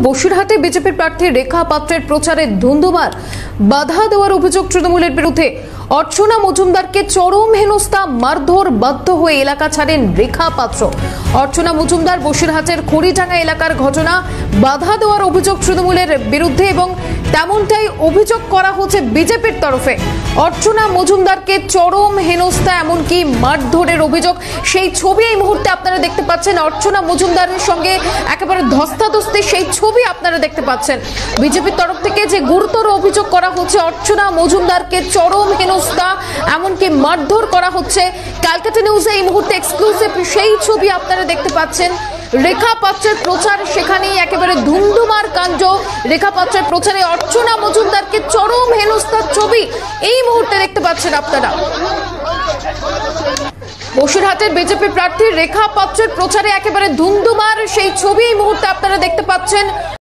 বসিরহাটে বিজেপির প্রার্থী রেখা পাত্রের প্রচারে ধুন্ধুমার, বাধা দেওয়ার অভিযোগ তৃণমূলের বিরুদ্ধে। অর্চনা মজুমদারকে চরম হেনস্থা, মারধর, বাধ্য হয়ে এলাকা ছাড়েন রেখা পাত্র। অর্চনা মজুমদার বসিরহাটের খড়িডাঙ্গা এলাকার ঘটনা, বাধা দেওয়ার অভিযোগ তৃণমূলের বিরুদ্ধে এবং তেমনটাই অভিযোগ করা হচ্ছে বিজেপির তরফে। অর্চনা মজুমদারকে চরম হেনস্থা, এমনকি মারধরের অভিযোগ। সেই ছবি এই মুহূর্তে আপনারা দেখতে পাচ্ছেন। অর্চনা মজুমদারের সঙ্গে একেবারে ধস্তাধস্তি সেই ছবি আপনারা দেখতে পাচ্ছেন। বিজেপির তরফ থেকে যে গুরুতর অভিযোগ করা হচ্ছে, অর্চনা মজুমদারকে চরম হেনস্থা, এমনকি মারধর করা হচ্ছে। ক্যালকাটা নিউজে এই মুহূর্তে এক্সক্লুসিভ সেই ছবি আপনারা দেখতে পাচ্ছেন। রেখা পাত্রের প্রচার, সেখানেই একেবারে ধুন্ধুমার কাণ্ড। রেখা পাত্রের প্রচারে অর্চনা মজুমদারকে চরম হেনস্থার ছবি এই মুহূর্তে দেখতে পাচ্ছেন আপনারা। বসিরহাটের বিজেপি প্রার্থী রেখা পাত্রের প্রচারে একেবারে ধুন্ধুমার সেই ছবি এই মুহূর্তে আপনারা দেখতে পাচ্ছেন।